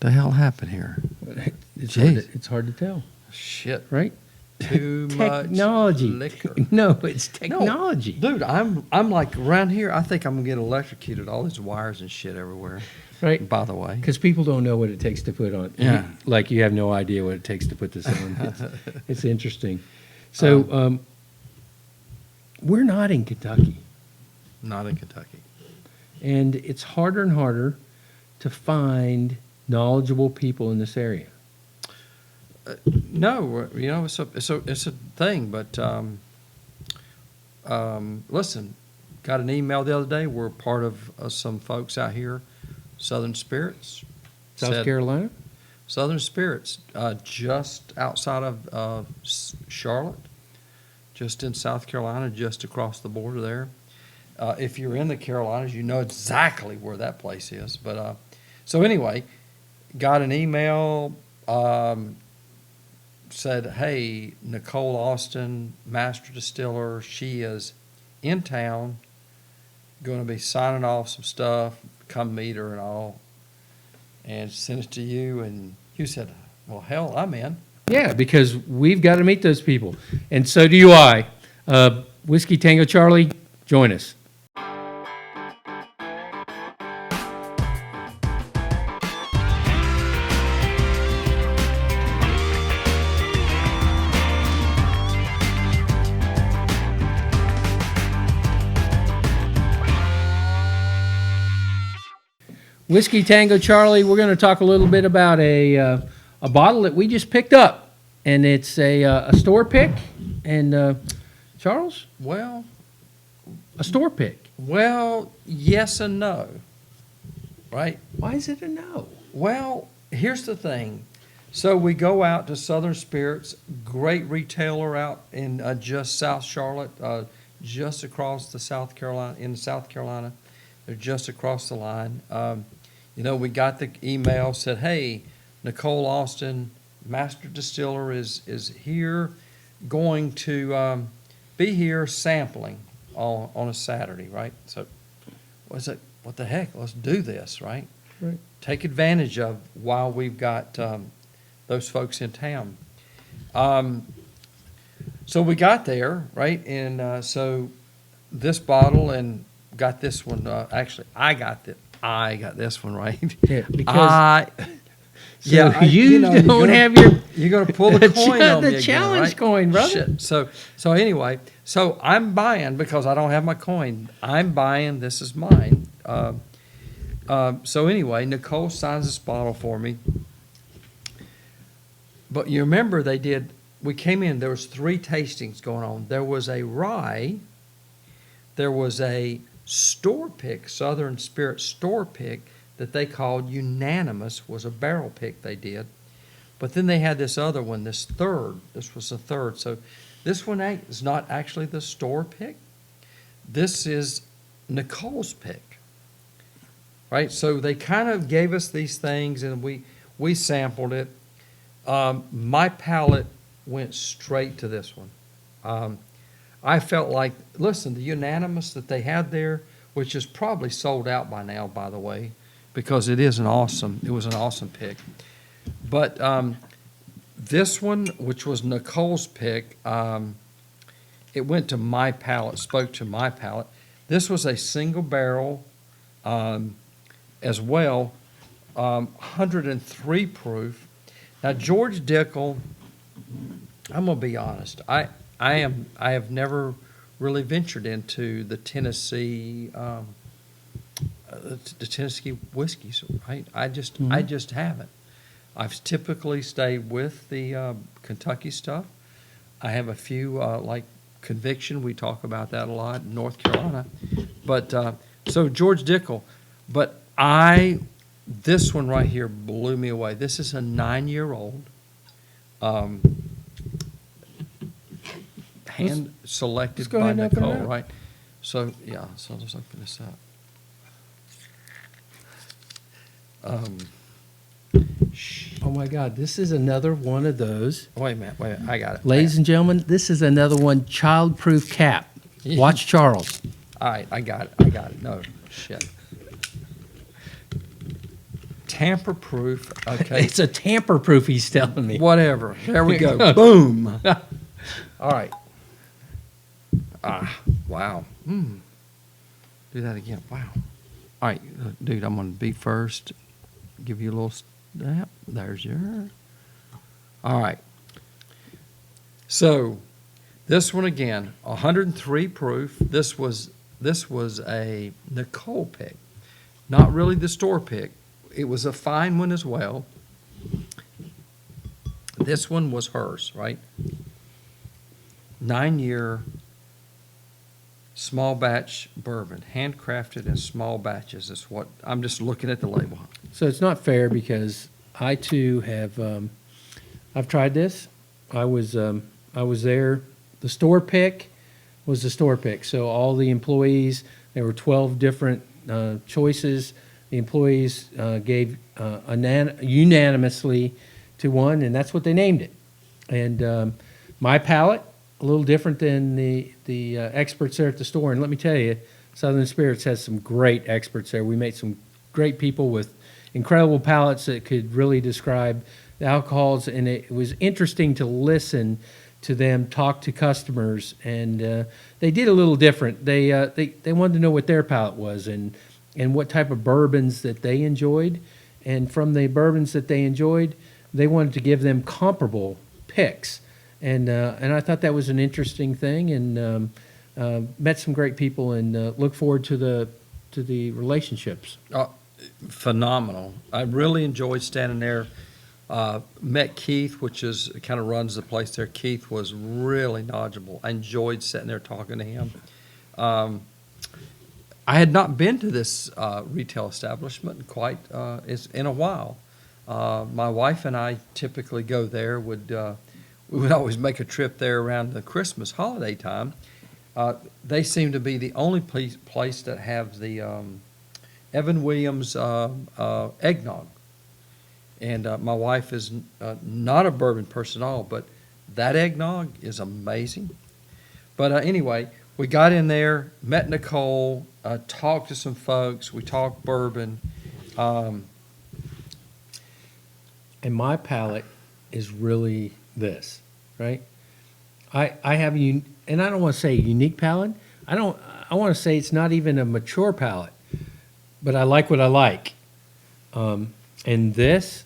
The hell happened here? It's hard to tell, Shit. right? Too Technology. much liquor. No, it's technology. Dude, I'm like around here. I think I'm gonna get electrocuted. All these wires and shit everywhere. Right. By the way, Because people don't know what it takes to put on. Yeah. Like you have no idea what it takes to put this on. It's interesting. So we're not in Kentucky. not in Kentucky. And it's harder and harder to find knowledgeable people in this area. No, it's a thing. But listen, got an email the other day. We're part of some folks out here, Southern Spirits, South Carolina? Southern Spirits, just outside of Charlotte, just in South Carolina, just across the border there. If you're in the Carolinas, you know exactly where that place is. But so anyway, got an email. Said, hey, Nicole Austin, master distiller, she is in town, going to be signing off some stuff, come meet her and all, and send it to you. And you said, well, hell, I'm in. Yeah, because we've got to meet those people. And so do I. Whiskey Tango Charlie, join us. Whiskey Tango Charlie, we're going to talk a little bit about a bottle that we just picked up, and it's a store pick. And Charles, Well, a store pick. yes and no, right? Why is it a no? Well, here's the thing. So we go out to Southern Spirits, great retailer out in just South Charlotte, just across the South Carolina. They're just across the line. We got the email, said, hey, Nicole Austin, master distiller, is here, going to be here sampling on a Saturday, right? So what the heck? Let's do this, right? Right. Take advantage of while we've got those folks in town. So we got there, right? And so this bottle, and got this one. Actually, I got this one right. Yeah, because you don't have your you're gonna pull the coin on me the again, challenge right? coin, brother. Shit. So anyway, so I'm buying because I don't have my coin. I'm buying. This is mine. So anyway, Nicole signs this bottle for me. But you remember we came in, there was 3 tastings going on. There was a rye, there was a store pick, Southern Spirit store pick that they called Unanimous, was a barrel pick they did. But then they had this other one, this was the third. So this one is not actually the store pick. This is Nicole's pick, right? So they kind of gave us these things and we sampled it. My palate went straight to this one. I felt like, listen, the Unanimous that they had there, which is probably sold out by now, by the way, because it was an awesome pick. But this one, which was Nicole's pick, it went to my palate, spoke to my palate. This was a single barrel as well, 103 proof. Now, George Dickle, I'm going to be honest. I have never really ventured into the Tennessee whiskeys, right? I just haven't. I've typically stayed with the Kentucky stuff. I have a few like Conviction. We talk about that a lot in North Carolina. But so George Dickle, but this one right here blew me away. This is a 9-year-old, hand selected by Nicole, right? So yeah, so let's open this up. Oh my God, this is another one of those. Wait a minute, I got it. Ladies and gentlemen, this is another one, child-proof cap. Watch Charles. All right, I got it. No, shit. tamper-proof. Okay, It's a tamper-proof, he's telling me. whatever. There we go. Boom. All right. Wow. Do that again. Wow. All right, dude, I'm going to be first. Give you a little snap. There's your. All right. So, this one again, 103 proof. This was a Nicole pick, not really the store pick. It was a fine one as well. This one was hers, right? 9-year small batch bourbon, handcrafted in small batches. Is what I'm just looking at the label. So it's not fair because I too have, I've tried this. I was there. The store pick was the store pick. So all the employees, there were 12 different choices. The employees gave unanimously to one, and that's what they named it. And my palate, a little different than the experts there at the store. And let me tell you, Southern Spirits has some great experts there. We met some great people with incredible palates that could really describe the alcohols, and it was interesting to listen to them talk to customers. And they did a little different. They wanted to know what their palate was and what type of bourbons that they enjoyed. And from the bourbons that they enjoyed, they wanted to give them comparable picks. And I thought that was an interesting thing, and met some great people, and look forward to the relationships. Phenomenal. I really enjoyed standing there. Met Keith, which is kind of runs the place there. Keith was really knowledgeable. I enjoyed sitting there talking to him. I had not been to this retail establishment quite in a while. My wife and I typically go there. We would always make a trip there around the Christmas holiday time. They seem to be the only place that have the Evan Williams eggnog. And my wife is not a bourbon person at all, but that eggnog is amazing. But anyway, we got in there, met Nicole, talked to some folks. We talked bourbon. And my palate is really this, right? I have and I don't want to say unique palate. I want to say it's not even a mature palate, but I like what I like. And this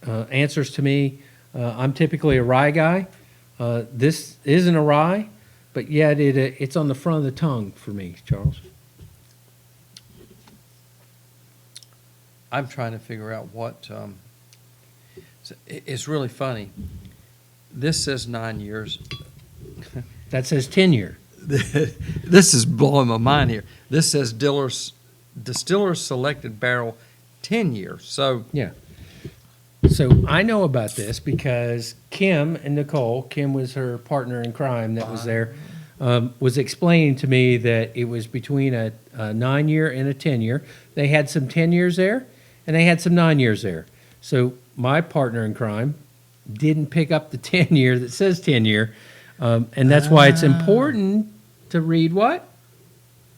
answers to me. I'm typically a rye guy. This isn't a rye, but yet it's on the front of the tongue for me, Charles. I'm trying to figure out what. It's really funny. This says 9 years. That says 10 year. This is blowing my mind here. This says Distiller Selected Barrel 10 years. So yeah. So I know about this because Kim and Nicole, Kim was her partner in crime that was there, was explaining to me that it was between a 9 year and a 10 year. They had some 10 years there, and they had some 9 years there. So my partner in crime didn't pick up the 10 year that says 10 year. And that's why it's important to read what?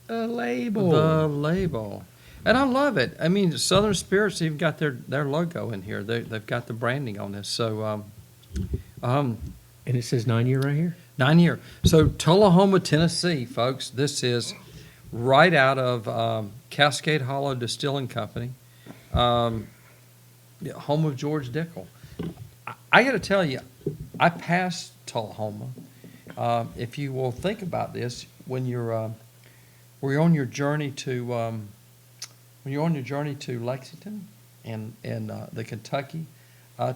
The label. The label. And I love it. I mean, Southern Spirits even got their logo in here. They've got the branding on this. So, and it says 9 year right here? 9 year. So Tullahoma, Tennessee, folks. This is right out of Cascade Hollow Distilling Company, home of George Dickle. I got to tell you, I passed Tullahoma. If you will think about this, when you're on your journey to Lexington and the Kentucky,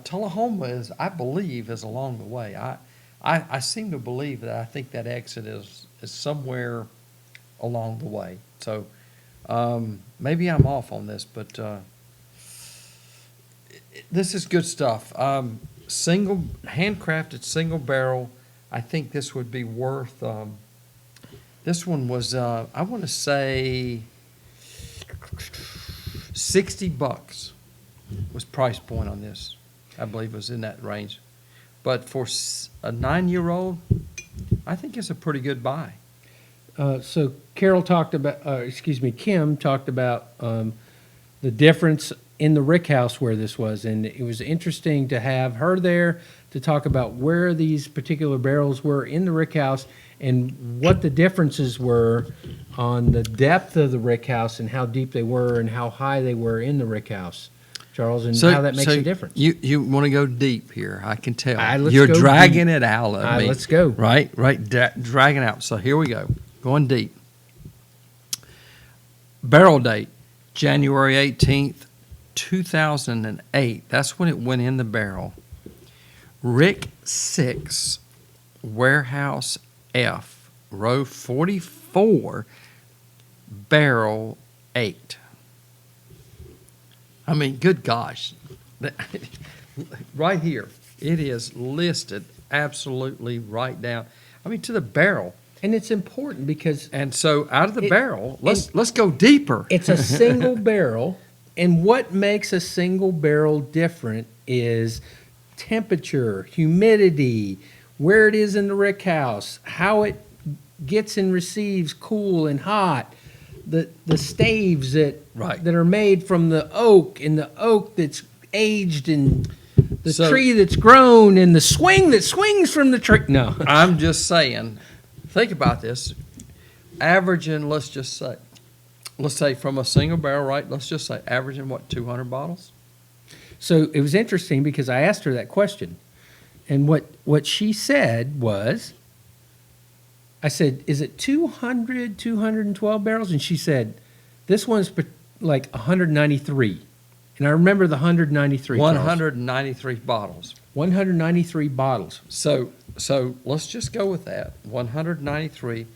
Tullahoma is, I believe, is along the way. I seem to believe that I think that exit is somewhere along the way. So maybe I'm off on this, but this is good stuff. Handcrafted single barrel. I think this would be worth. This one was I want to say $60 was price point on this. I believe it was in that range. But for a 9-year-old, I think it's a pretty good buy. So Carol talked about, Kim talked about the difference in the rick house where this was. And it was interesting to have her there to talk about where these particular barrels were in the rick house and what the differences were on the depth of the rick house and how deep they were and how high they were in the rick house, Charles, and how that makes a difference. You want to go deep here, I can tell. Let's You're go dragging deep. it out of me. Let's go. Right, dragging out. So here we go, going deep. Barrel date, January 18th, 2008. That's when it went in the barrel. Rick 6, Warehouse F, row 44, barrel 8. I mean, good gosh. Right here, it is listed absolutely right down. I mean, to the barrel. And it's important because And so out of the barrel, let's go deeper. it's a single barrel, and what makes a single barrel different is temperature, humidity, where it is in the rick house, how it gets and receives cool and hot, the staves that Right. that are made from the oak, and the oak that's aged, and the So- tree that's grown, and the swing that swings from the tree. No, I'm just saying, think about this. Averaging, let's say from a single barrel, right? Let's just say averaging what, 200 bottles? So it was interesting because I asked her that question. And what she said was, I said, is it 200, 212 barrels? And she said, this one's like 193. And I remember the 193. Charles. 193 bottles. 193 bottles. So let's just go with that. 193.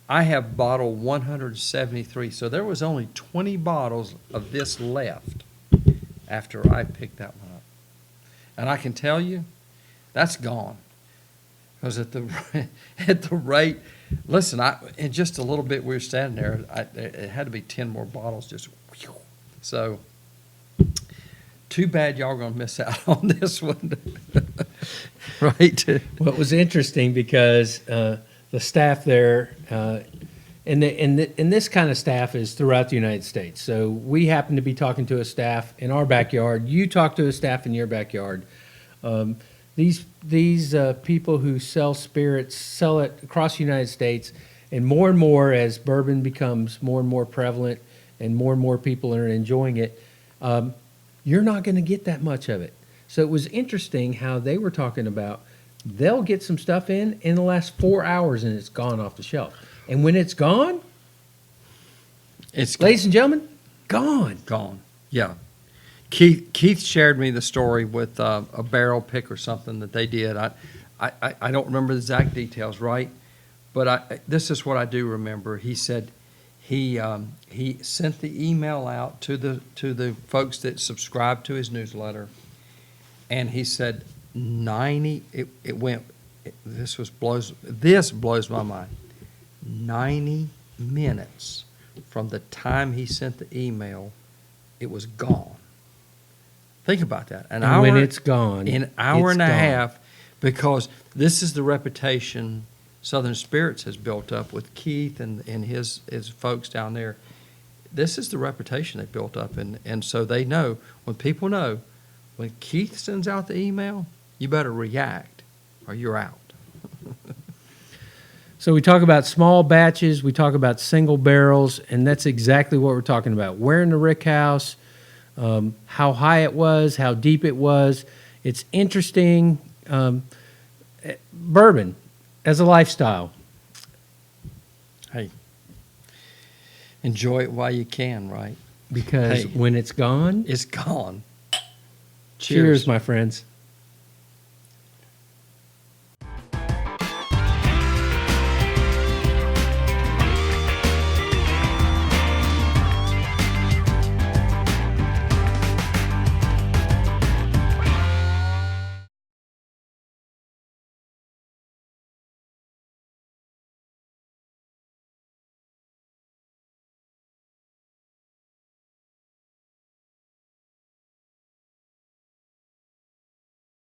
I have bottle 173. So there was only 20 bottles of this left after I picked that one up. And I can tell you, that's gone. Because at the rate, listen, in just a little bit we were standing there, it had to be 10 more bottles just, whew. So too bad y'all going to miss out on this one. Right? Well, it was interesting because the staff there, and this kind of staff is throughout the United States. So we happen to be talking to a staff in our backyard. You talk to a staff in your backyard. These people who sell spirits sell it across the United States, and more as bourbon becomes more and more prevalent, and more people are enjoying it. You're not going to get that much of it. So it was interesting how they were talking about they'll get some stuff in the last 4 hours and it's gone off the shelf. And when it's gone, It's ladies and gentlemen, gone. gone. Yeah. Keith shared me the story with a barrel pick or something that they did. I don't remember the exact details, right? But this is what I do remember. He said he sent the email out to the folks that subscribed to his newsletter, and he said 90. It went. This blows my mind. 90 minutes from the time he sent the email, it was gone. Think about that. And when it's gone, an hour it's and a gone. half, because this is the reputation Southern Spirits has built up with Keith and his folks down there. This is the reputation they built up, and so they know, when people know, when Keith sends out the email, you better react or you're out. So we talk about small batches, we talk about single barrels, and that's exactly what we're talking about. Where in the rick house, how high it was, how deep it was. It's interesting. Bourbon as a lifestyle. Hey, enjoy it while you can, right? Because Hey. when it's gone, It's gone. cheers, my friends.